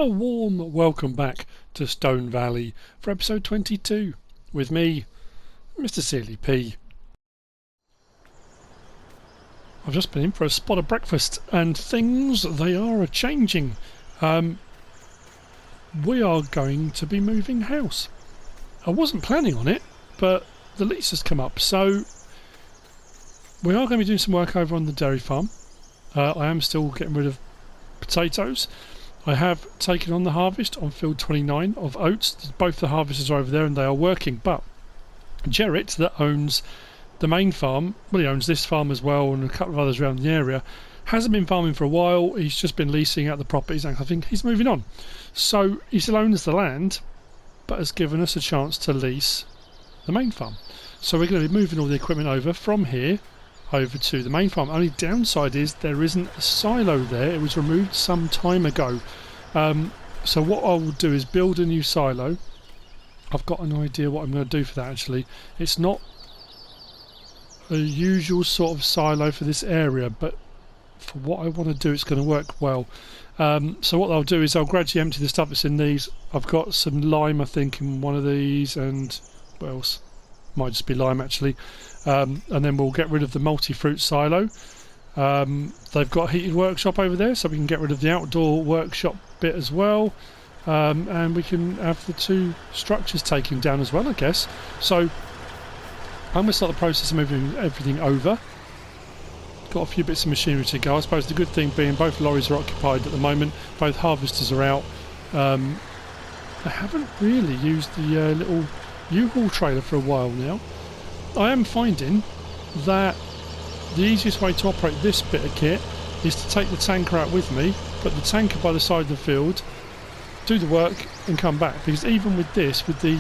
A warm welcome back to Stone Valley for episode 22 with me, MrSealyp. I've just been in for a spot of breakfast and things, they are a-changing. We are going to be moving house. I wasn't planning on it, but the lease has come up, so we are going to be doing some work over on the dairy farm. I am still getting rid of potatoes. I have taken on the harvest on field 29 of oats. Both the harvesters are over there and they are working, but Jarrett, that owns the main farm, well, he owns this farm as well and a couple of others around the area, hasn't been farming for a while. He's just been leasing out the properties and I think he's moving on. So he still owns the land, but has given us a chance to lease the main farm. So we're going to be moving all the equipment over from here over to the main farm. Only downside is there isn't a silo there. It was removed some time ago. So what I will do is build a new silo. I've got an idea what I'm going to do for that actually. It's not a usual sort of silo for this area, but for what I want to do it's going to work well. So what I'll do is I'll gradually empty the stuff that's in these. I've got some lime I think in one of these, and what else? Might just be lime actually. And then we'll get rid of the multi-fruit silo. They've got a heated workshop over there, so we can get rid of the outdoor workshop bit as well. And we can have the two structures taken down as well, I guess. So I'm going to start the process of moving everything over. Got a few bits of machinery to go. I suppose the good thing being both lorries are occupied at the moment, both harvesters are out. I haven't really used the little U-Haul trailer for a while now. I am finding that the easiest way to operate this bit of kit is to take the tanker out with me, put the tanker by the side of the field, do the work and come back, because even with this, with the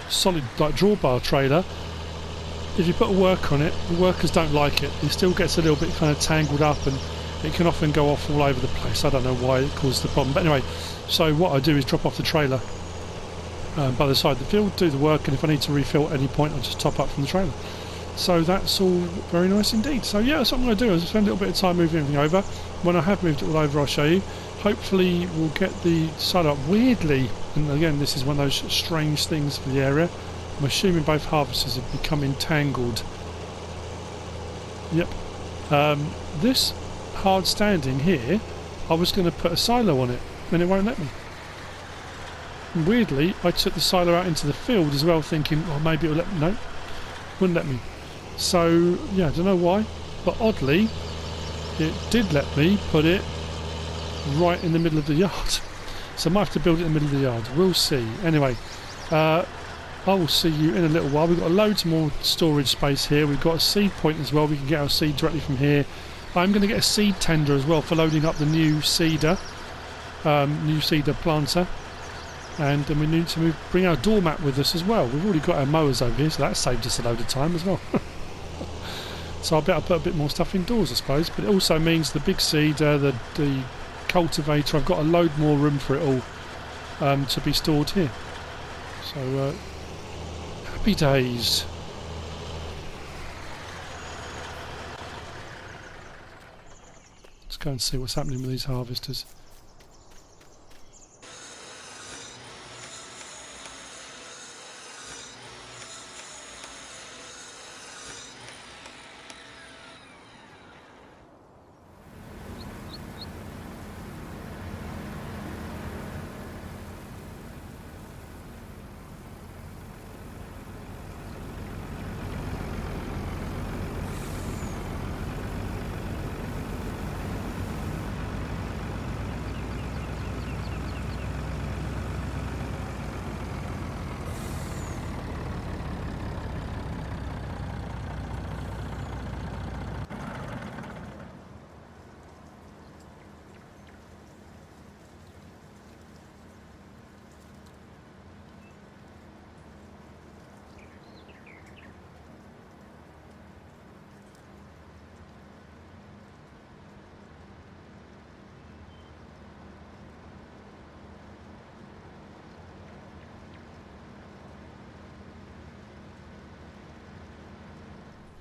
solid like drawbar trailer, if you put a work on it, the workers don't like it. It still gets a little bit kind of tangled up and it can often go off all over the place. I don't know why it causes the problem, but anyway, so what I do is drop off the trailer by the side of the field, do the work, and if I need to refill at any point I'll just top up from the trailer. So that's all very nice indeed. So yeah, that's what I'm going to do, is spend a little bit of time moving everything over. When I have moved it all over I'll show you. Hopefully we'll get the silo up. Weirdly, and again this is one of those strange things for the area, I'm assuming both harvesters have become entangled. Yep. This hard standing here, I was going to put a silo on it and it won't let me. And weirdly, I took the silo out into the field as well, thinking, oh, maybe it'll let me. No, wouldn't let me. So yeah, I don't know why, but oddly, it did let me put it right in the middle of the yard. So I might have to build it in the middle of the yard. We'll see. Anyway, I will see you in a little while. We've got loads more storage space here. We've got a seed point as well. We can get our seed directly from here. I'm going to get a seed tender as well for loading up the new seeder planter. And then we need to bring our doormat with us as well. We've already got our mowers over here, so that saved us a load of time as well. So I better put a bit more stuff indoors, I suppose. But it also means the big seeder, the cultivator, I've got a load more room for it all to be stored here. So happy days. Let's go and see what's happening with these harvesters.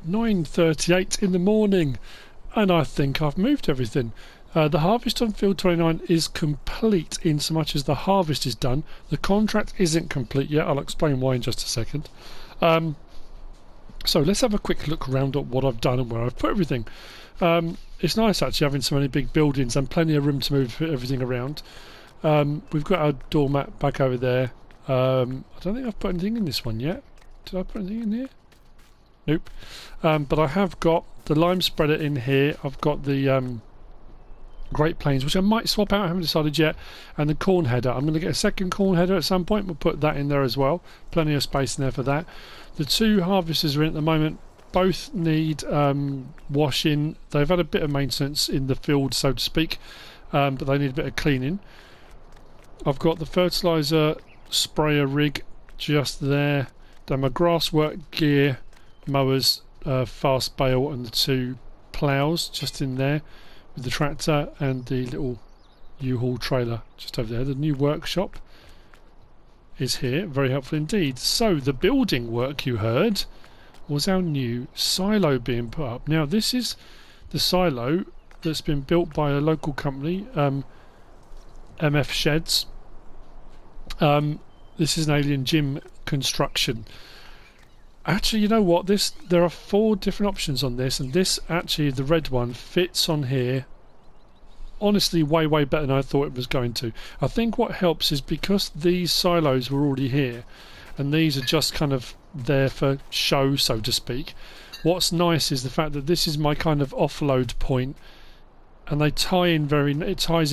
"9:38 in the morning, and I think I've moved everything. The harvest on field 29 is complete in so much as the harvest is done. The contract isn't complete yet. I'll explain why in just a second. So let's have a quick look around at what I've done and where I've put everything. It's nice actually having so many big buildings and plenty of room to move everything around. We've got our doormat back over there. I don't think I've put anything in this one yet. Did I put anything in here? Nope. But I have got the lime spreader in here. I've got the Great Plains, which I might swap out, I haven't decided yet, and the corn header. I'm going to get a second corn header at some point. We'll put that in there as well. Plenty of space in there for that. The two harvesters are in at the moment. Both need washing. They've had a bit of maintenance in the field, so to speak, but they need a bit of cleaning. I've got the fertiliser sprayer rig just there. Then my grasswork gear, mowers, fast bale, and the two ploughs just in there, with the tractor and the little U-Haul trailer just over there. The new workshop is here, very helpful indeed. So the building work you heard was our new silo being put up. Now this is the silo that's been built by a local company, MF Sheds. This is an Alien Gym construction. Actually, you know what? There are 4 different options on this, and this actually, the red one, fits on here. Honestly, way better than I thought it was going to. I think what helps is because these silos were already here, and these are just kind of there for show, so to speak. What's nice is the fact that this is my kind of offload point, and it ties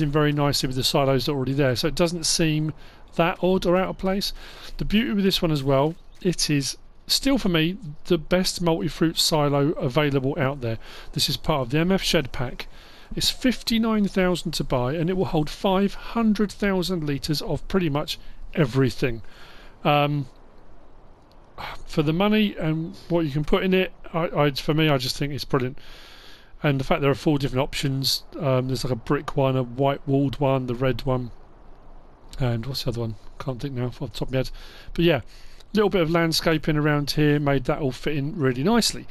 in very nicely with the silos that are already there, so it doesn't seem that odd or out of place. The beauty with this one as well, it is still for me the best multi-fruit silo available out there. This is part of the MF Shed pack. It's 59,000 to buy, and it will hold 500,000 litres of pretty much everything. For the money and what you can put in it, for me I just think it's brilliant. And the fact there are 4 different options, there's like a brick one, a white walled one, the red one, and what's the other one? Can't think now off the top of my head. But yeah, little bit of landscaping around here made that all fit in really nicely.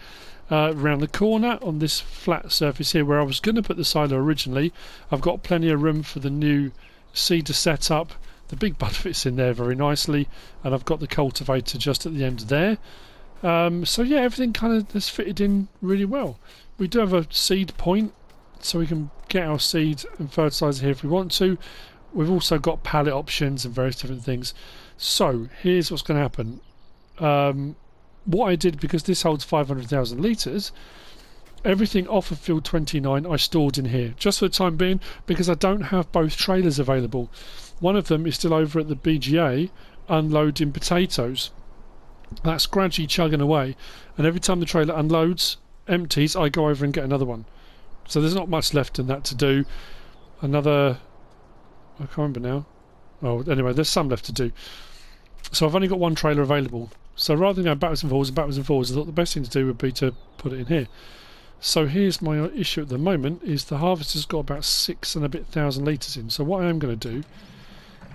Around the corner on this flat surface here where I was going to put the silo originally, I've got plenty of room for the new seeder setup. The big bud fits in there very nicely, and I've got the cultivator just at the end there. So yeah, everything kind of has fitted in really well. We do have a seed point, so we can get our seed and fertiliser here if we want to. We've also got pallet options and various different things. So here's what's going to happen. What I did, because this holds 500,000 litres, everything off of field 29 I stored in here, just for the time being, because I don't have both trailers available. One of them is still over at the BGA unloading potatoes. That's gradually chugging away, and every time the trailer unloads, empties, I go over and get another one. So there's not much left in that to do. I can't remember now. Oh, anyway, there's some left to do. So I've only got one trailer available. So rather than going backwards and forwards, I thought the best thing to do would be to put it in here. So here's my issue at the moment, is the harvester's got about 6 and a bit thousand litres in. So what I am going to do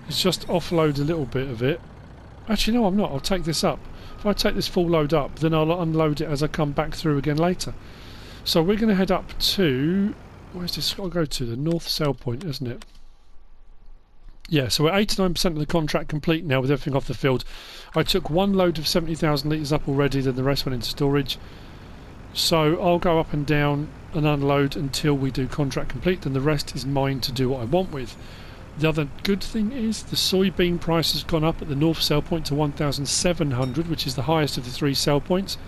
is just offload a little bit of it. Actually, no, I'm not. I'll take this up. If I take this full load up, then I'll unload it as I come back through again later. So we're going to head up to... Where's this got to go to? The north sale point, isn't it? Yeah, so we're 89% of the contract complete now with everything off the field. I took one load of 70,000 litres up already, then the rest went into storage. So I'll go up and down and unload until we do contract complete, then the rest is mine to do what I want with. The other good thing is the soybean price has gone up at the north sale point to 1,700, which is the highest of the 3 sale points.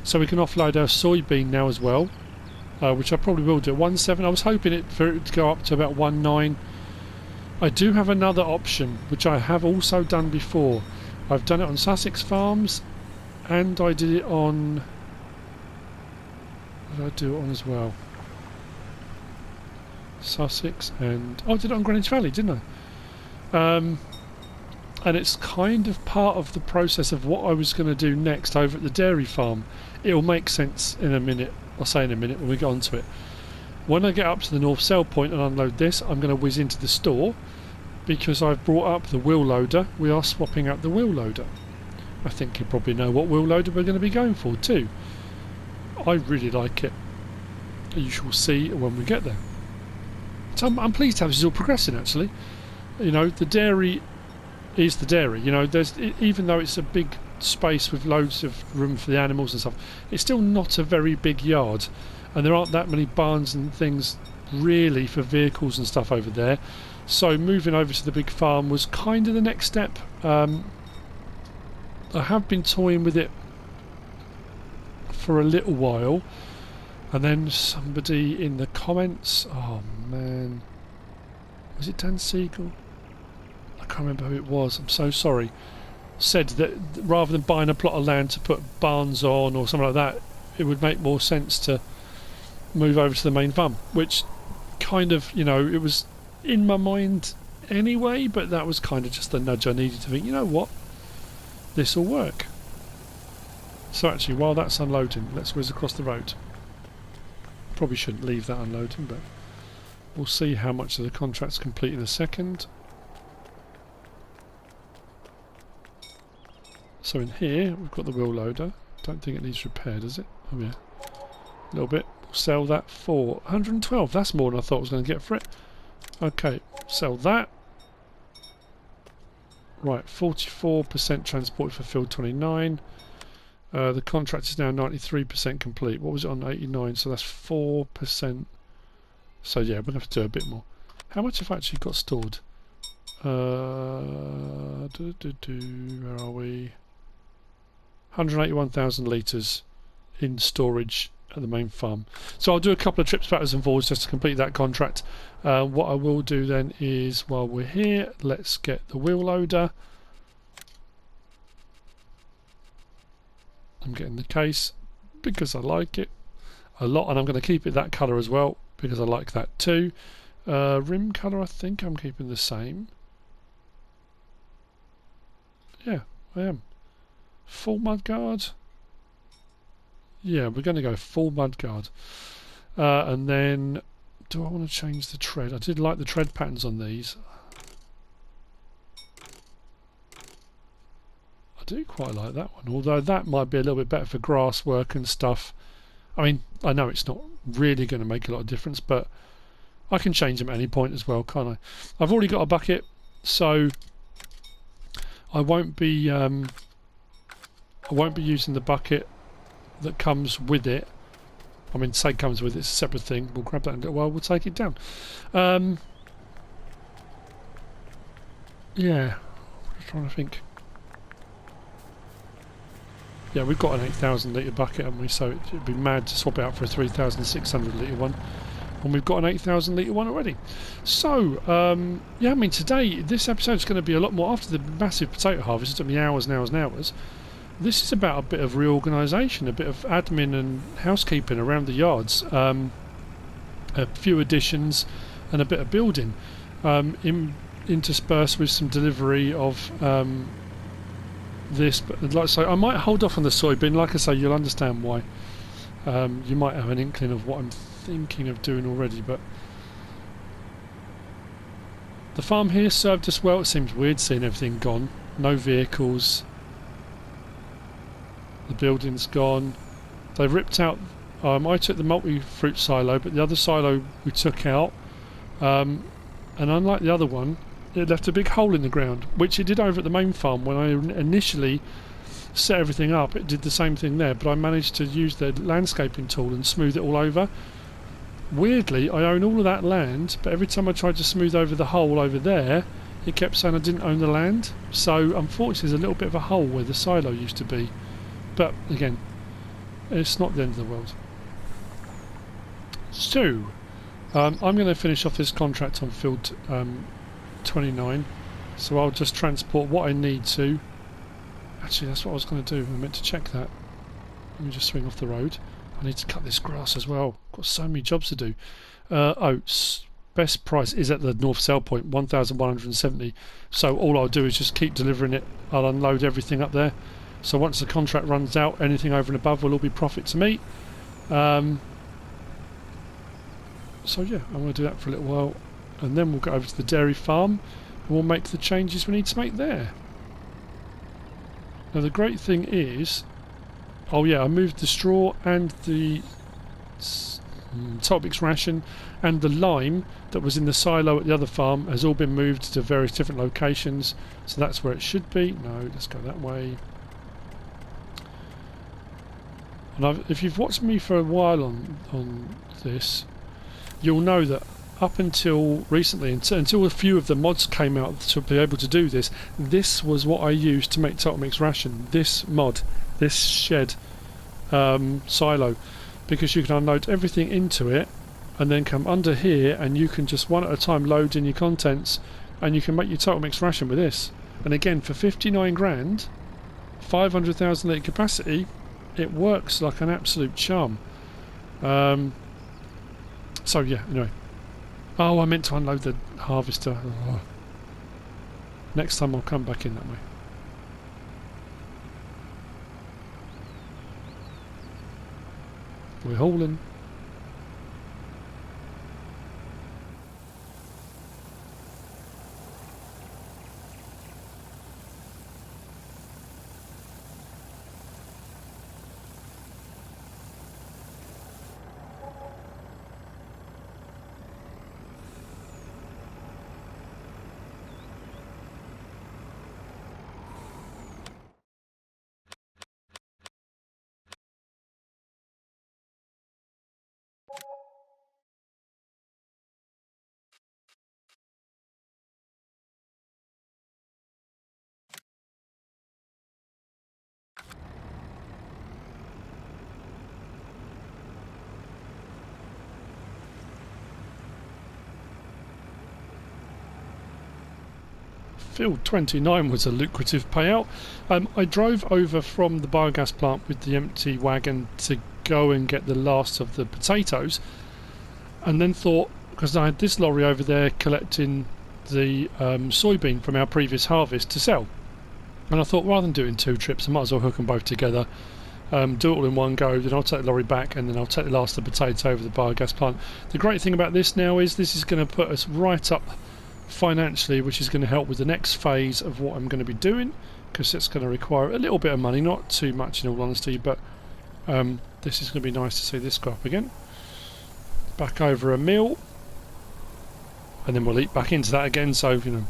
So we can offload our soybean now as well, which I probably will do at 1.7. I was hoping for it to go up to about 1.9. I do have another option, which I have also done before. I've done it on Sussex Farms, and I did it on... What did I do it on as well? Sussex and... Oh, I did it on Greenwich Valley, didn't I? And it's kind of part of the process of what I was going to do next over at the dairy farm. It'll make sense in a minute. I'll say in a minute when we get onto it. When I get up to the north sale point and unload this, I'm going to whiz into the store, because I've brought up the wheel loader. We are swapping out the wheel loader. I think you probably know what wheel loader we're going to be going for too. I really like it. You shall see when we get there. So I'm pleased how this is all progressing actually. You know, the dairy is the dairy. You know, even though it's a big space with loads of room for the animals and stuff, it's still not a very big yard, and there aren't that many barns and things really for vehicles and stuff over there. So moving over to the big farm was kind of the next step. I have been toying with it for a little while, and then somebody in the comments, oh man, was it Dan Siegel? I can't remember who it was, I'm so sorry, said that rather than buying a plot of land to put barns on or something like that, it would make more sense to move over to the main farm, which kind of, you know, it was in my mind anyway, but that was kind of just the nudge I needed to think, you know what, this will work. So actually, while that's unloading, let's whiz across the road. Probably shouldn't leave that unloading, but we'll see how much of the contract's complete in a second. So in here, we've got the wheel loader. Don't think it needs repair, does it? Oh yeah, a little bit. We'll sell that for 112. That's more than I thought I was going to get for it. Okay, sell that. Right, 44% transported for field 29. The contract is now 93% complete. What was it on 89? So that's 4%. So yeah, we're going to have to do a bit more. How much have I actually got stored? Where are we? 181,000 litres in storage at the main farm. So I'll do a couple of trips backwards and forwards just to complete that contract. What I will do then is, while we're here, let's get the wheel loader. I'm getting the case because I like it a lot, and I'm going to keep it that colour as well because I like that too. Rim colour, I think I'm keeping the same. Yeah, I am. Full mudguard. Yeah, we're going to go full mudguard. And then, do I want to change the tread? I did like the tread patterns on these. I do quite like that one, although that might be a little bit better for grass work and stuff. I mean, I know it's not really going to make a lot of difference, but I can change them at any point as well, can't I? I've already got a bucket, so I won't be using the bucket that comes with it. I mean, say comes with it, it's a separate thing. We'll grab that and we'll take it down. Yeah, I'm just trying to think. Yeah, we've got an 8,000 litre bucket, haven't we? So it'd be mad to swap it out for a 3,600 litre one. And we've got an 8,000 litre one already. So, yeah, I mean, today, this episode is going to be a lot more, after the massive potato harvest, it took me hours and hours and hours. This is about a bit of reorganisation, a bit of admin and housekeeping around the yards, a few additions and a bit of building, interspersed with some delivery of this. But like I say, I might hold off on the soybean. Like I say, you'll understand why. You might have an inkling of what I'm thinking of doing already, but the farm here served us well. It seems weird seeing everything gone, no vehicles. The building's gone. They've ripped out. I took the multi-fruit silo, but the other silo we took out. And unlike the other one, it left a big hole in the ground, which it did over at the main farm. When I initially set everything up, it did the same thing there, but I managed to use the landscaping tool and smooth it all over. Weirdly, I own all of that land, but every time I tried to smooth over the hole over there, it kept saying I didn't own the land. So unfortunately, there's a little bit of a hole where the silo used to be. But again, it's not the end of the world. So, I'm going to finish off this contract on field 29. So I'll just transport what I need to. Actually, that's what I was going to do. I meant to check that. Let me just swing off the road. I need to cut this grass as well. I've got so many jobs to do. Oats. Best price is at the north sell point, 1,170. So all I'll do is just keep delivering it. I'll unload everything up there. So once the contract runs out, anything over and above will all be profit to me. So yeah, I'm going to do that for a little while, and then we'll go over to the dairy farm and we'll make the changes we need to make there. Now the great thing is, oh yeah, I moved the straw and the Top Mix ration, and the lime that was in the silo at the other farm has all been moved to various different locations, so that's where it should be. No, let's go that way. And if you've watched me for a while on this, you'll know that up until recently, until a few of the mods came out to be able to do this, this was what I used to make Top Mix ration. This mod, this shed silo, because you can unload everything into it and then come under here and you can just one at a time load in your contents and you can make your Total Mix ration with this. And again, for 59 grand, 500,000 litre capacity, it works like an absolute charm. So yeah, anyway. Oh, I meant to unload the harvester. Oh. Next time I'll come back in that way. We're hauling. Field 29 was a lucrative payout. I drove over from the biogas plant with the empty wagon to go and get the last of the potatoes, and then thought, because I had this lorry over there collecting the soybean from our previous harvest to sell, and I thought rather than doing two trips I might as well hook them both together, do it all in one go, then I'll take the lorry back and then I'll take the last of the potatoes over the biogas plant. The great thing about this now is this is going to put us right up financially, which is going to help with the next phase of what I'm going to be doing, because it's going to require a little bit of money, not too much in all honesty, but this is going to be nice to see this go up again. Back over a meal, and then we'll eat back into that again, so you know,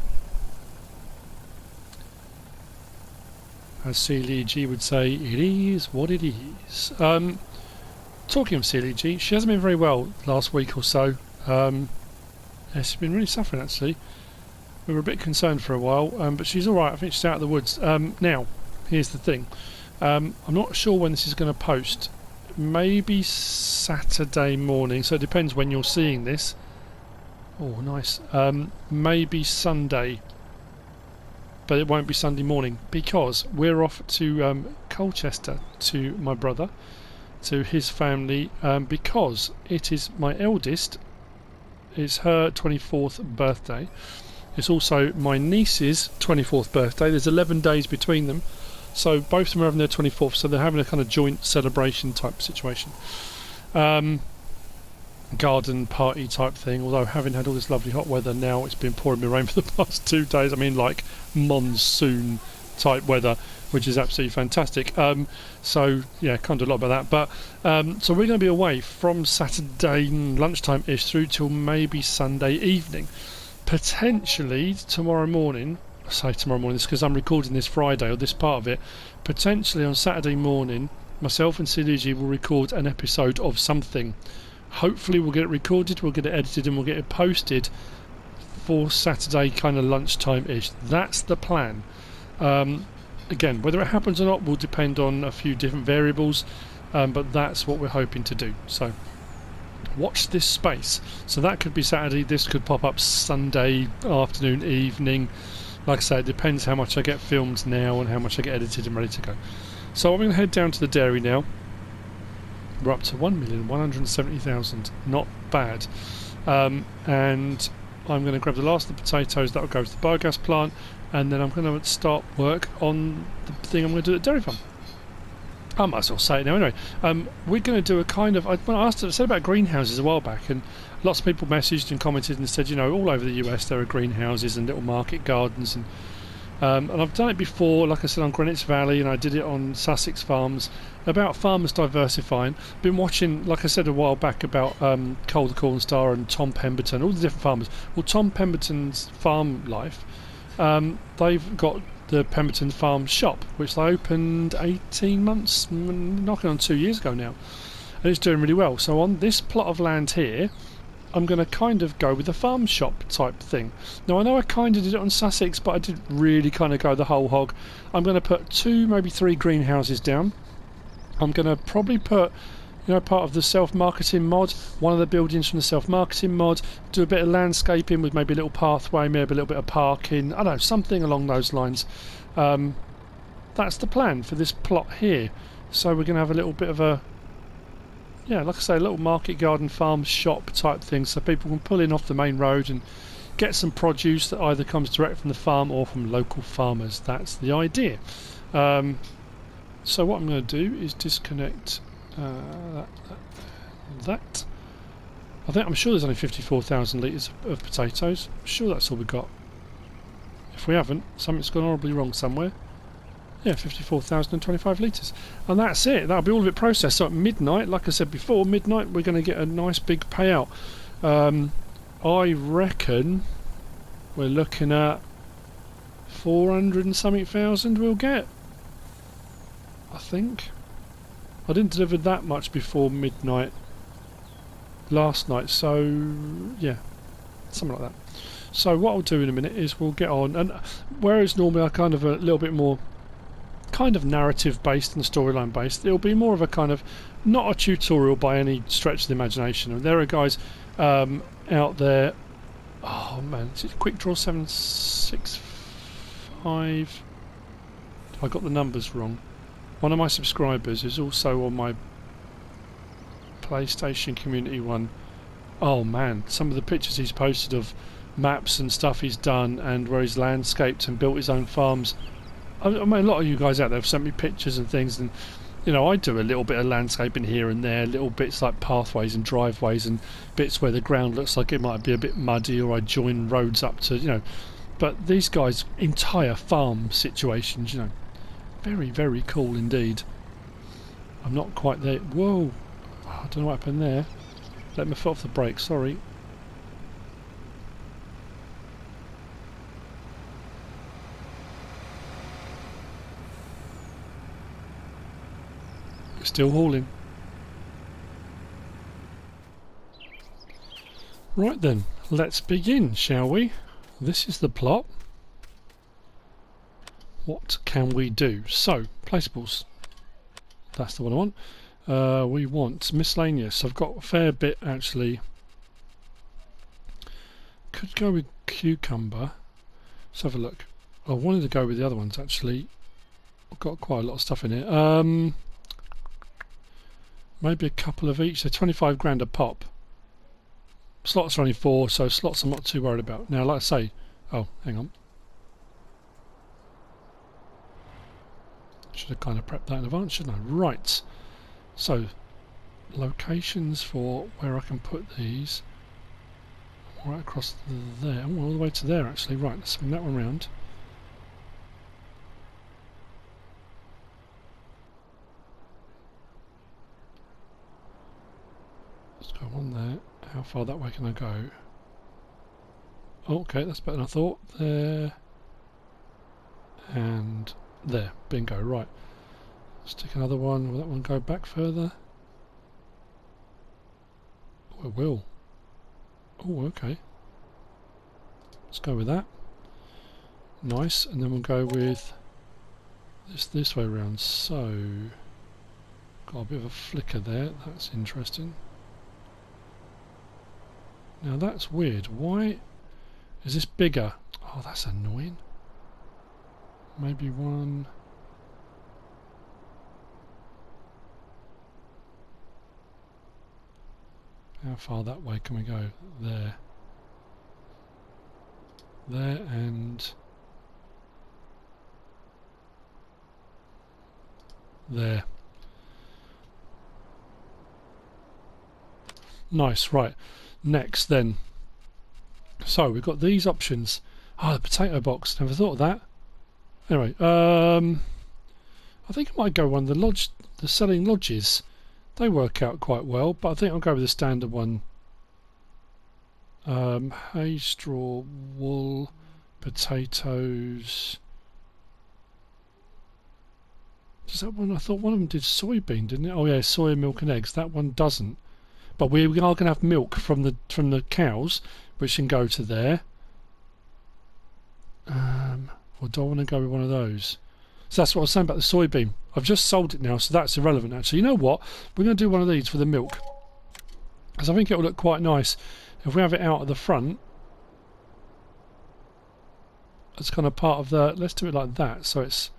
as Sealy would say, it is what it is. Talking of Sealy, she hasn't been very well last week or so. Yeah, she's been really suffering actually. We were a bit concerned for a while, but she's alright. I think she's out of the woods. Now, here's the thing. I'm not sure when this is going to post. Maybe Saturday morning, so it depends when you're seeing this. Oh, nice. Maybe Sunday, but it won't be Sunday morning because we're off to Colchester to my brother, to his family, because it is my eldest. It's her 24th birthday. It's also my niece's 24th birthday. There's 11 days between them, so both of them are having their 24th, so they're having a kind of joint celebration type situation. Garden party type thing, although having had all this lovely hot weather now, it's been pouring me rain for the past 2 days. I mean, like monsoon type weather, which is absolutely fantastic. So yeah, can't do a lot about that, but so we're going to be away from Saturday lunchtime ish through till maybe Sunday evening, potentially tomorrow morning. I say tomorrow morning, this because I'm recording this Friday, or this part of it. Potentially on Saturday morning, myself and Sealy will record an episode of something. Hopefully we'll get it recorded, we'll get it edited, and we'll get it posted for Saturday kind of lunchtime ish. That's the plan. Again, whether it happens or not will depend on a few different variables, but that's what we're hoping to do. So watch this space. So that could be Saturday, this could pop up Sunday afternoon, evening. Like I say, it depends how much I get filmed now and how much I get edited and ready to go. So I'm going to head down to the dairy now. We're up to 1,170,000, not bad. And I'm going to grab the last of the potatoes that will go to the biogas plant, and then I'm going to start work on the thing I'm going to do at the dairy farm. I might as well say it now anyway. We're going to do a kind of, when I said about greenhouses a while back, and lots of people messaged and commented and said, you know, all over the US there are greenhouses and little market gardens, and And I've done it before, like I said, on Greenwich Valley, and I did it on Sussex Farms, about farmers diversifying. Been watching, like I said a while back, about Cole the Corn Star and Tom Pemberton, all the different farmers. Well, Tom Pemberton's farm life, they've got the Pemberton Farm shop, which they opened 18 months, knocking on 2 years ago now, and it's doing really well. So on this plot of land here, I'm going to kind of go with a farm shop type thing. Now I know I kind of did it on Sussex, but I didn't really kind of go the whole hog. I'm going to put 2, maybe 3 greenhouses down. I'm going to probably put, you know, part of the self-marketing mod, one of the buildings from the self-marketing mod, do a bit of landscaping with maybe a little pathway, maybe a little bit of parking, I don't know, something along those lines. That's the plan for this plot here. So we're going to have a little bit of a, yeah, like I say, a little market garden farm shop type thing, so people can pull in off the main road and get some produce that either comes direct from the farm or from local farmers. That's the idea. So what I'm going to do is disconnect that. I'm sure there's only 54,000 litres of potatoes. I'm sure that's all we got. If we haven't, something's gone horribly wrong somewhere. Yeah, 54,025 litres. And that's it. That'll be all of it processed. So at midnight, like I said before, midnight we're going to get a nice big payout. I reckon we're looking at 400 and something thousand we'll get. I think. I didn't deliver that much before midnight last night, so yeah, something like that. So what I'll do in a minute is we'll get on, and whereas normally I kind of a little bit more kind of narrative based and storyline based, it'll be more of a kind of, not a tutorial by any stretch of the imagination. And there are guys out there, oh man, is it Quick Draw 765? I got the numbers wrong. One of my subscribers is also on my PlayStation community one. Oh man, some of the pictures he's posted of maps and stuff he's done, and where he's landscaped and built his own farms. I mean, a lot of you guys out there have sent me pictures and things, and you know, I do a little bit of landscaping here and there, little bits like pathways and driveways and bits where the ground looks like it might be a bit muddy, or I join roads up to, you know. But these guys' entire farm situations, you know, very, very cool indeed. I'm not quite there. Whoa! Oh, I don't know what happened there. Let me foot off the brake, sorry. Still hauling. Right then, let's begin, shall we? This is the plot. What can we do? So, placeables. That's the one I want. We want miscellaneous. I've got a fair bit actually. Could go with cucumber. Let's have a look. I wanted to go with the other ones actually. I've got quite a lot of stuff in here. Maybe a couple of each. They're 25 grand a pop. Slots are only 4, so slots I'm not too worried about. Now, like I say, oh, hang on. Should have kind of prepped that in advance, shouldn't I? Right. So, locations for where I can put these. Right across there. Oh, all the way to there, actually. Right, let's swing that one round. Let's go on there. How far that way can I go? Oh, okay, that's better than I thought. There. And there. Bingo. Right. Stick another one. Will that one go back further? Oh, it will. Oh, okay. Let's go with that. Nice. And then we'll go with this way around. So, got a bit of a flicker there. That's interesting. Now that's weird. Why is this bigger? Oh, that's annoying. Maybe one. How far that way can we go? There. There and there. Nice, right. Next then. So we've got these options. Ah, the potato box. Never thought of that. Anyway, I think I might go one of the selling lodges. They work out quite well, but I think I'll go with the standard one. Hay, straw, wool, potatoes. Does that one? I thought one of them did soybean, didn't it? Oh yeah, soy, milk and eggs. That one doesn't. But we are going to have milk from the cows, which can go to there. Or do I want to go with one of those? So that's what I was saying about the soybean. I've just sold it now, so that's irrelevant actually. You know what? We're going to do one of these for the milk, because I think it will look quite nice if we have it out at the front. It's kind of part of the. Let's do it like that. So it's.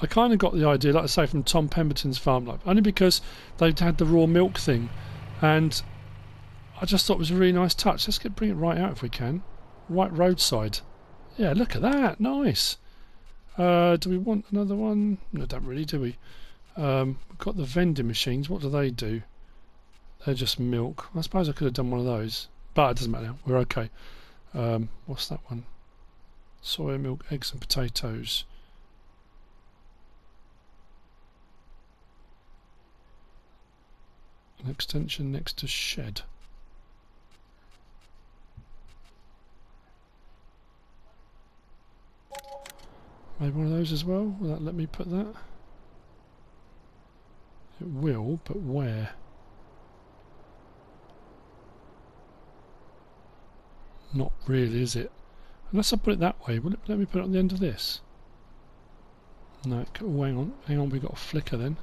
I kind of got the idea, like I say, from Tom Pemberton's Farm Life, only because they'd had the raw milk thing, and I just thought it was a really nice touch. Let's bring it right out if we can. Right roadside. Yeah, look at that. Nice. Do we want another one? No, don't really, do we? We've got the vending machines. What do they do? They're just milk. I suppose I could have done one of those, but it doesn't matter now. We're okay. What's that one? Soy, milk, eggs and potatoes. An extension next to shed. Maybe one of those as well. Will that let me put that? It will, but where? Not really, is it? Unless I put it that way. Will it let me put it on the end of this? No, oh, hang on, we've got a flicker then.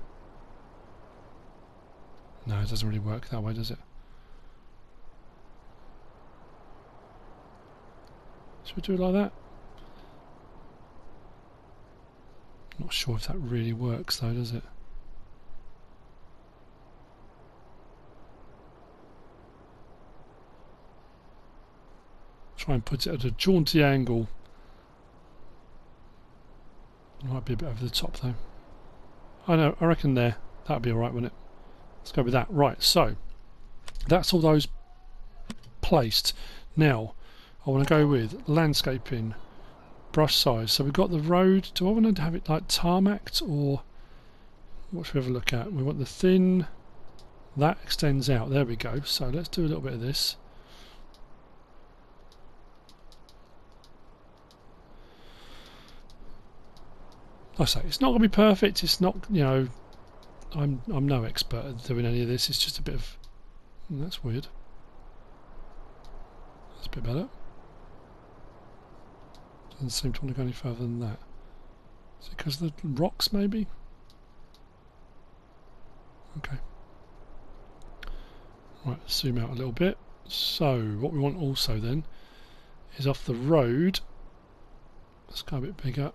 No, it doesn't really work that way, does it? Should we do it like that? Not sure if that really works though, does it? Try and put it at a jaunty angle. Might be a bit over the top though. I know, I reckon there. That'll be alright, wouldn't it? Let's go with that. Right, so that's all those placed. Now I want to go with landscaping, brush size. So we've got the road. Do I want to have it like tarmacked, or what should we have a look at? We want the thin. That extends out. There we go. So let's do a little bit of this. Like I say, it's not going to be perfect. It's not, you know, I'm no expert at doing any of this. It's just a bit of. That's weird. That's a bit better. Doesn't seem to want to go any further than that. Is it because of the rocks, maybe? Okay. Right, let's zoom out a little bit. So, what we want also then is off the road. Let's go a bit bigger.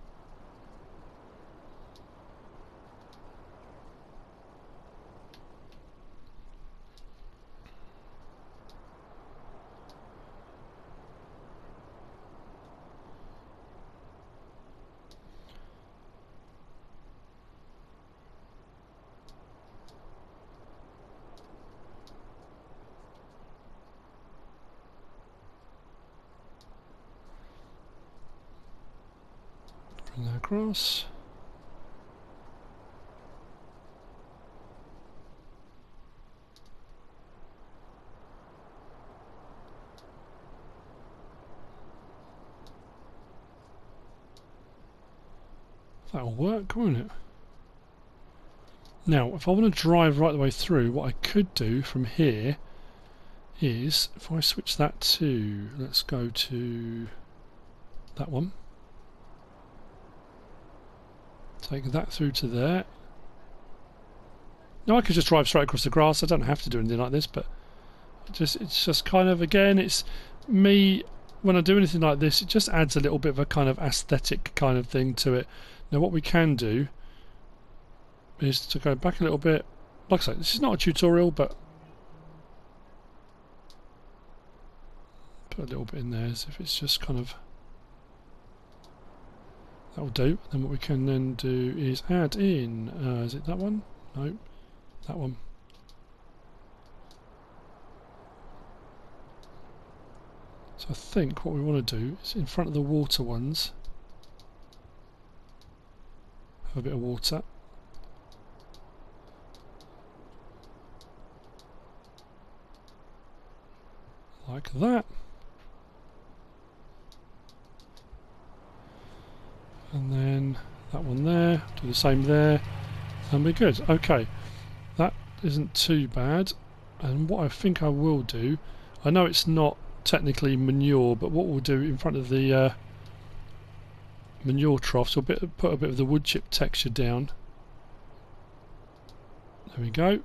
Bring that across. That'll work, won't it? Now, if I want to drive right the way through, what I could do from here is, if I switch that to, let's go to that one. Take that through to there. Now I could just drive straight across the grass. I don't have to do anything like this, but it's just kind of, again, it's me, when I do anything like this, it just adds a little bit of a kind of aesthetic kind of thing to it. Now what we can do is to go back a little bit. Like I say, this is not a tutorial, but put a little bit in there as if it's just kind of. That'll do. Then what we can then do is add in, is it that one? No, that one. So I think what we want to do is in front of the water ones, have a bit of water. Like that. And then that one there, do the same there, and we're good. Okay, that isn't too bad. And what I think I will do, I know it's not technically manure, but what we'll do in front of the manure troughs, we'll put a bit of the wood chip texture down. There we go.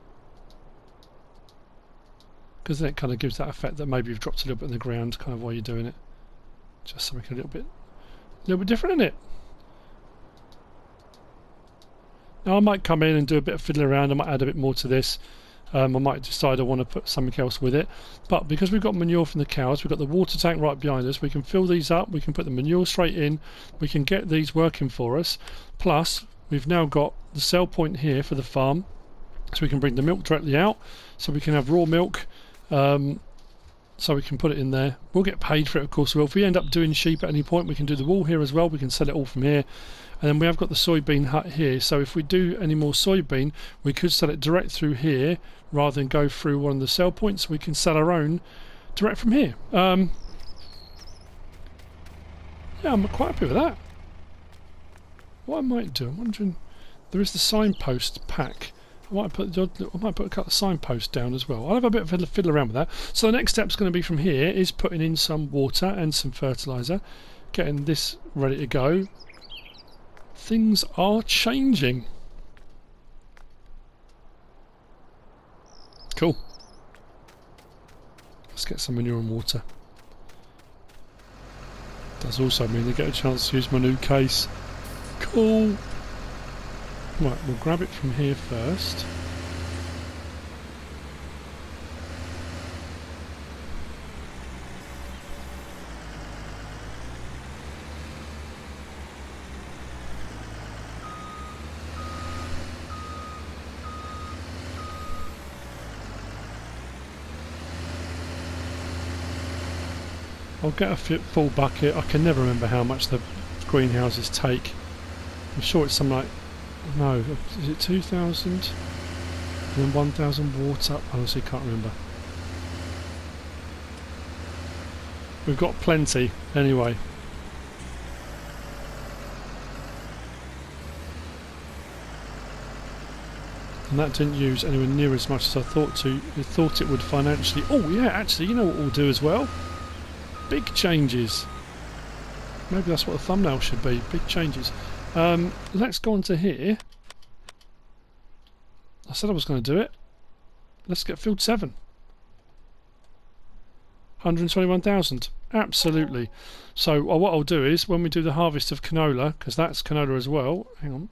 Because then it kind of gives that effect that maybe you've dropped a little bit in the ground kind of while you're doing it. Just something a little bit different in it. Now I might come in and do a bit of fiddling around, I might add a bit more to this. I might decide I want to put something else with it. But because we've got manure from the cows, we've got the water tank right behind us, we can fill these up, we can put the manure straight in, we can get these working for us. Plus, we've now got the sell point here for the farm, so we can bring the milk directly out, so we can have raw milk, so we can put it in there. We'll get paid for it, of course. Well, if we end up doing sheep at any point, we can do the wool here as well, we can sell it all from here. And then we have got the soybean hut here, so if we do any more soybean, we could sell it direct through here rather than go through one of the sell points. We can sell our own direct from here. Yeah, I'm quite happy with that. What I might do, I'm wondering, there is the signpost pack. I might put a couple of signposts down as well. I'll have a bit of a fiddle around with that. So the next step's going to be from here is putting in some water and some fertiliser, getting this ready to go. Things are changing. Cool. Let's get some manure and water. Does also mean they get a chance to use my new case. Cool. Right, we'll grab it from here first. I'll get a full bucket. I can never remember how much the greenhouses take. I'm sure it's something like, no, is it 2,000? And then 1,000 water? I honestly can't remember. We've got plenty anyway. And that didn't use anywhere near as much as I thought it would financially. Oh yeah, actually, you know what we'll do as well? Big changes. Maybe that's what the thumbnail should be. Big changes. Let's go on to here. I said I was going to do it. Let's get field 7. 121,000. Absolutely. So what I'll do is when we do the harvest of canola, because that's canola as well. Hang on.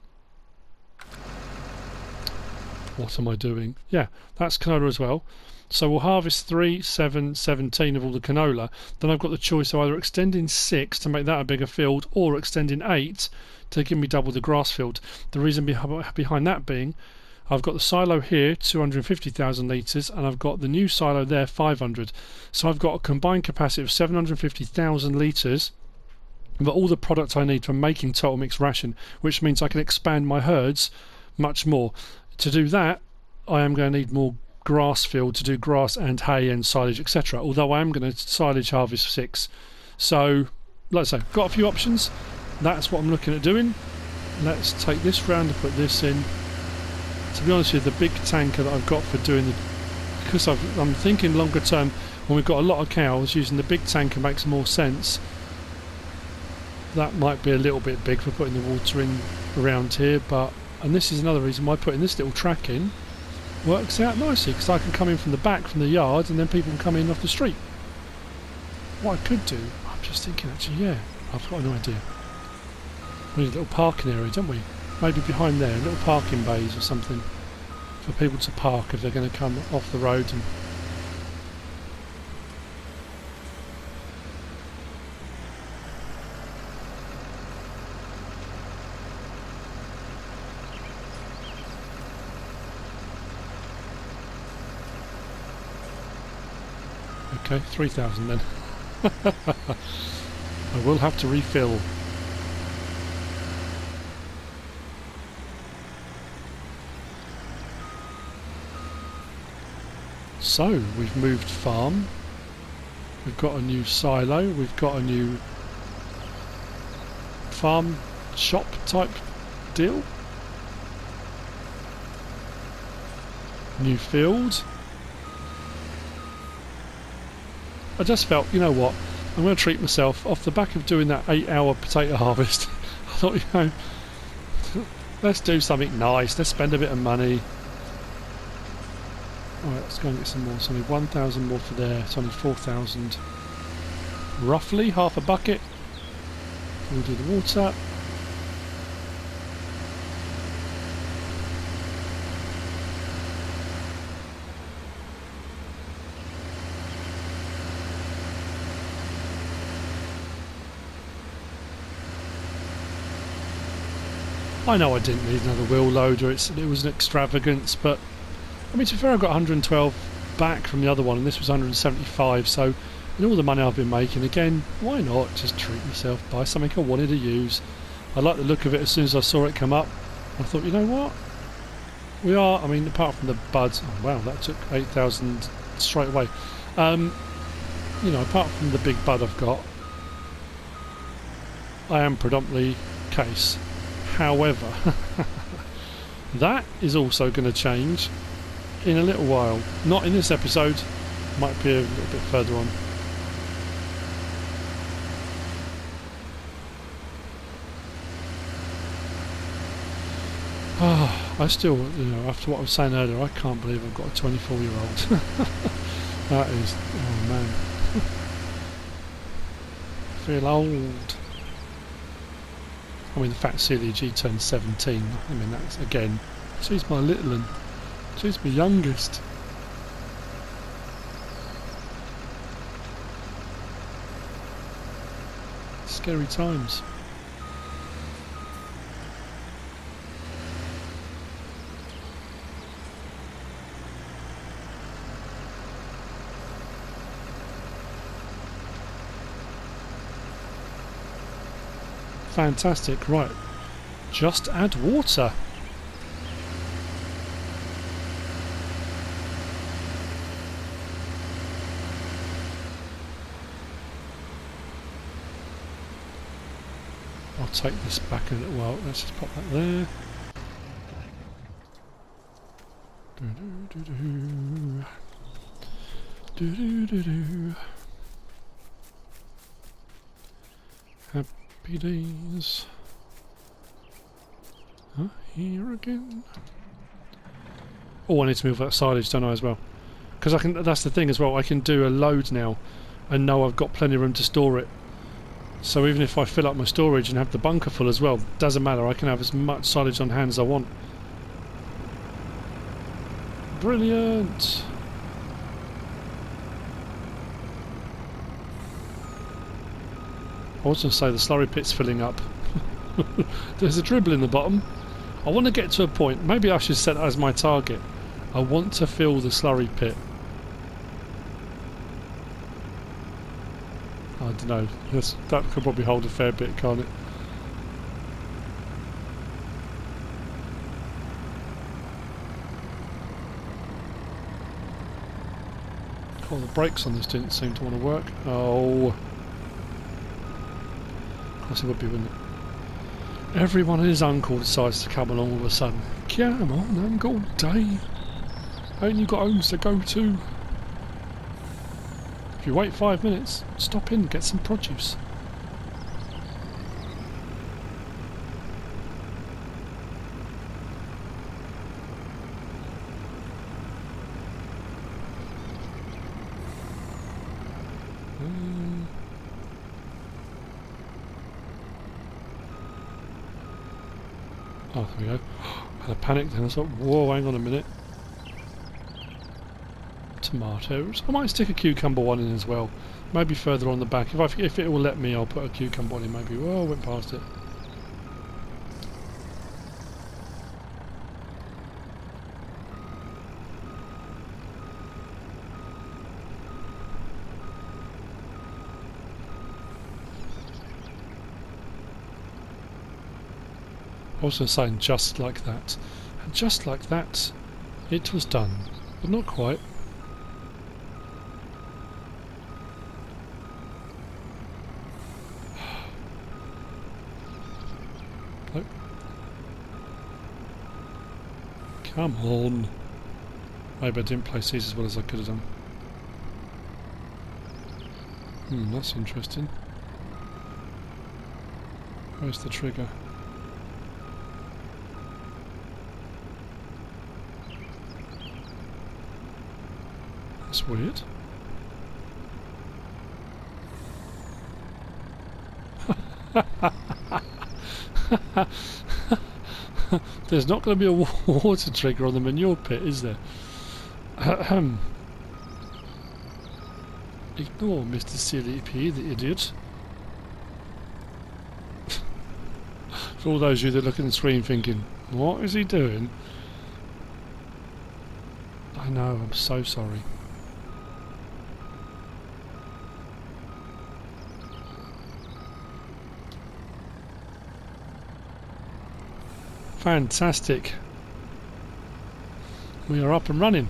What am I doing? Yeah, that's canola as well. So we'll harvest 3, 7, 17 of all the canola. Then I've got the choice of either extending 6 to make that a bigger field, or extending 8 to give me double the grass field. The reason behind that being, I've got the silo here, 250,000 litres, and I've got the new silo there, 500. So I've got a combined capacity of 750,000 litres, but all the product I need for making total mixed ration, which means I can expand my herds much more. To do that, I am going to need more grass field to do grass and hay and silage, etc. Although I am going to silage harvest 6. So, like I say, got a few options. That's what I'm looking at doing. Let's take this round and put this in. To be honest with you, the big tanker that I've got for doing the... Because I'm thinking longer term, when we've got a lot of cows, using the big tanker makes more sense. That might be a little bit big for putting the water in around here, but... And this is another reason why putting this little track in works out nicely, because I can come in from the back, from the yard, and then people can come in off the street. What I could do, I'm just thinking actually, yeah, I've got an idea. We need a little parking area, don't we? Maybe behind there, little parking bays or something for people to park if they're going to come off the road. And okay, 3,000 then. I will have to refill. So, we've moved farm. We've got a new silo. We've got a new farm shop type deal. New field. I just felt, you know what, I'm going to treat myself off the back of doing that 8-hour potato harvest. I thought, you know, let's do something nice. Let's spend a bit of money. Alright, let's go and get some more. It's only 1,000 more for there. It's only 4,000. Roughly half a bucket. We'll do the water. I know I didn't need another wheel loader. It was an extravagance, but I mean, to be fair, I got 112 back from the other one, and this was 175. So, in all the money I've been making, again, why not just treat myself, buy something I wanted to use? I like the look of it. As soon as I saw it come up, I thought, you know what? We are. I mean, apart from the buds. Oh wow, that took 8,000 straight away. You know, apart from the big bud I've got, I am predominantly case. However, that is also going to change in a little while. Not in this episode, might be a little bit further on. I still, you know, after what I was saying earlier, I can't believe I've got a 24-year-old. That is, oh man. I feel old. I mean, the fact Sealy G turned 17, I mean, that's, again, she's my little one. She's my youngest. Scary times. Fantastic, right. Just add water. I'll take this back in a little while. Let's just pop that there. Happy days. Here again. Oh, I need to move that silage, don't I, as well? Because I can. That's the thing as well. I can do a load now, and know I've got plenty of room to store it. So even if I fill up my storage and have the bunker full as well, doesn't matter. I can have as much silage on hand as I want. Brilliant. I was going to say the slurry pit's filling up. There's a dribble in the bottom. I want to get to a point, maybe I should set that as my target. I want to fill the slurry pit. I don't know, that could probably hold a fair bit, can't it? Oh, the brakes on this didn't seem to want to work. Oh. Of course it would be, wouldn't it? Everyone and his uncle decides to come along all of a sudden. Come on, Uncle Dave. Ain't you got homes to go to? If you wait 5 minutes, stop in and get some produce. Oh, there we go. I had a panic then. I thought, whoa, hang on a minute. Tomatoes. I might stick a cucumber one in as well. Maybe further on the back. If it will let me, I'll put a cucumber one in. Maybe. Whoa, I went past it. I was going to say, and just like that. And just like that, it was done. But not quite. Nope. Come on. Maybe I didn't place these as well as I could have done. That's interesting. Where's the trigger? That's weird. There's not going to be a water trigger on the manure pit, is there? Ignore MrSealyp, the idiot. For all those of you that look at the screen thinking, what is he doing? I know, I'm so sorry. Fantastic. We are up and running.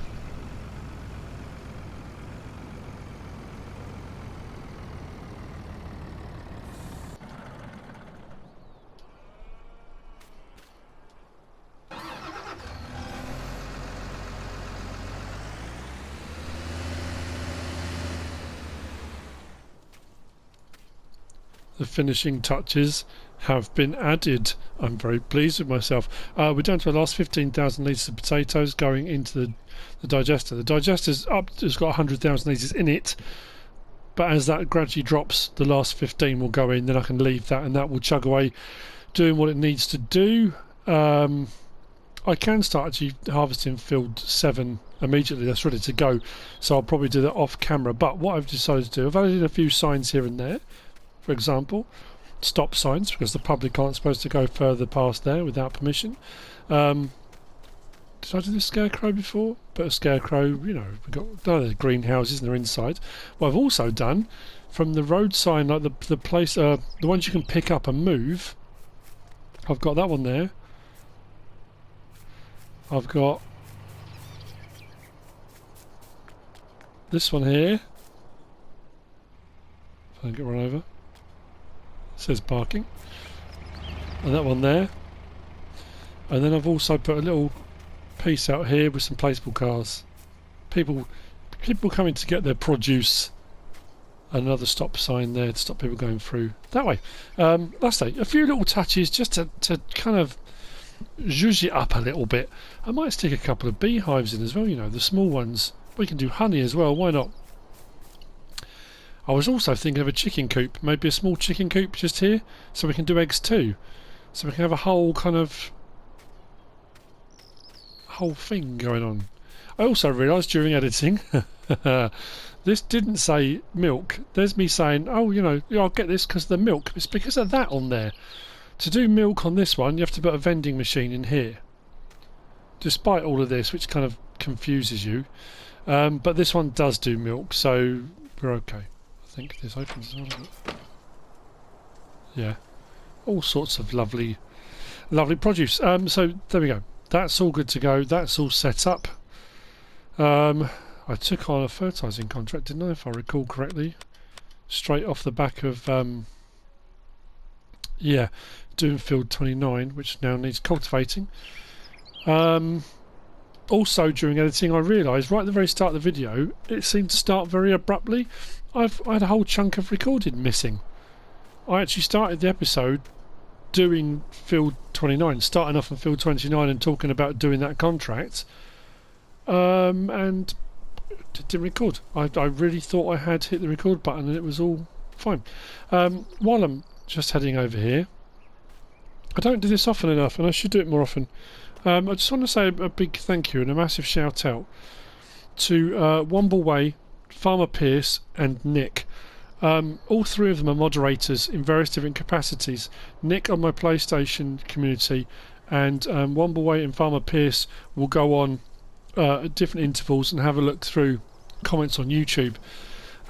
The finishing touches have been added. I'm very pleased with myself. We're down to the last 15,000 litres of potatoes going into the digester. The digester's up, it's got 100,000 litres in it, but as that gradually drops, the last 15 will go in, then I can leave that and that will chug away doing what it needs to do. I can start actually harvesting field 7 immediately, that's ready to go, so I'll probably do that off camera. But what I've decided to do, I've added a few signs here and there. For example, stop signs, because the public aren't supposed to go further past there without permission. Did I do the scarecrow before? But a scarecrow, you know, we've got the greenhouses and they're inside. What I've also done from the road sign, like the place, the ones you can pick up and move, I've got that one there. I've got this one here. If I can get run over. Says parking, and that one there, and then I've also put a little piece out here with some placeable cars. People coming to get their produce. Another stop sign there to stop people going through that way. Last day, a few little touches just to kind of zhuzh it up a little bit. I might stick a couple of beehives in as well, you know, the small ones. We can do honey as well, why not? I was also thinking of a chicken coop, maybe a small chicken coop just here, so we can do eggs too. So we can have a whole kind of whole thing going on. I also realised during editing, this didn't say milk. There's me saying, oh, you know, I'll get this because of the milk. It's because of that on there. To do milk on this one, you have to put a vending machine in here. Despite all of this, which kind of confuses you. But this one does do milk, so we're okay. I think this opens as well, doesn't it? Yeah. All sorts of lovely produce. So there we go. That's all good to go. That's all set up. I took on a fertilising contract, didn't I, if I recall correctly? Straight off the back of yeah, doing field 29, which now needs cultivating. Also during editing I realised right at the very start of the video it seemed to start very abruptly. I had a whole chunk of recorded missing. I actually started the episode doing field 29, starting off on field 29 and talking about doing that contract, and it didn't record. I really thought I had hit the record button and it was all fine. While I'm just heading over here, I don't do this often enough and I should do it more often. I just want to say a big thank you and a massive shout out to Wombleway, Farmer Pierce and Nick. All three of them are moderators in various different capacities. Nick on my PlayStation community, and Wombleway and Farmer Pierce will go on at different intervals and have a look through comments on YouTube,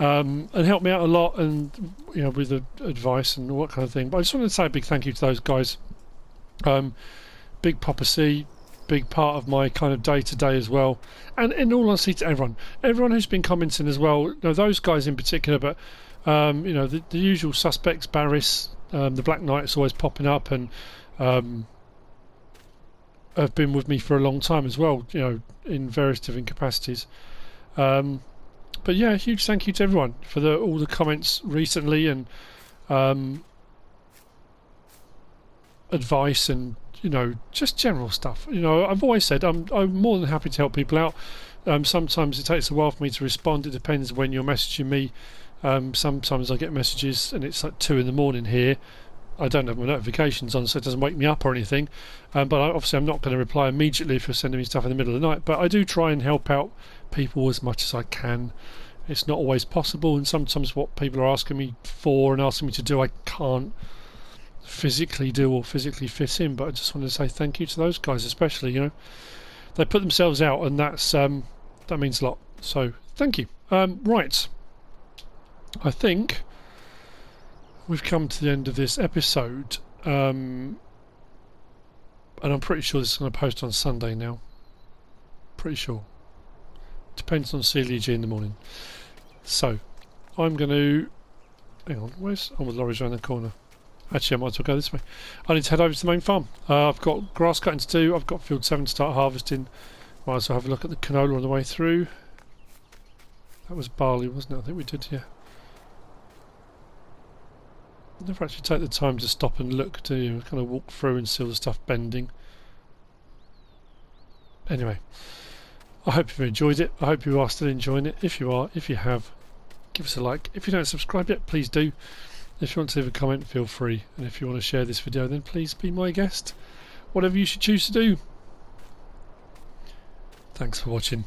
and help me out a lot, and you know, with advice and all that kind of thing. But I just wanted to say a big thank you to those guys. Big Papa C, big part of my kind of day to day as well. And in all honesty, to everyone who's been commenting as well, you know, those guys in particular, but you know, the usual suspects, Barris, the Black Knight's always popping up, and have been with me for a long time as well, you know, in various different capacities. But yeah, a huge thank you to everyone for all the comments recently, and advice, and you know, just general stuff. You know, I've always said I'm more than happy to help people out. Sometimes it takes a while for me to respond. It depends when you're messaging me. Sometimes I get messages and it's like 2 in the morning here. I don't have my notifications on, so it doesn't wake me up or anything. But obviously I'm not going to reply immediately if you're sending me stuff in the middle of the night. But I do try and help out people as much as I can. It's not always possible, and sometimes what people are asking me for and asking me to do, I can't physically do or physically fit in. But I just want to say thank you to those guys, especially. You know, they put themselves out, and that's that means a lot. So thank you. Right, I think we've come to the end of this episode, and I'm pretty sure this is going to post on Sunday now. Pretty sure. Depends on CLEG in the morning. So I'm going to hang on. Where's the lorry's around the corner? Actually, I might as well go this way. I need to head over to the main farm. I've got grass cutting to do. I've got field 7 to start harvesting. Might as well have a look at the canola on the way through. That was barley, wasn't it? I think we did, yeah. Never actually take the time to stop and look, do you? Kind of walk through and see all the stuff bending. Anyway, I hope you've enjoyed it. I hope you are still enjoying it. If you are, if you have, give us a like. If you don't subscribe yet, please do. If you want to leave a comment, feel free. And if you want to share this video, then please be my guest. Whatever you should choose to do. Thanks for watching.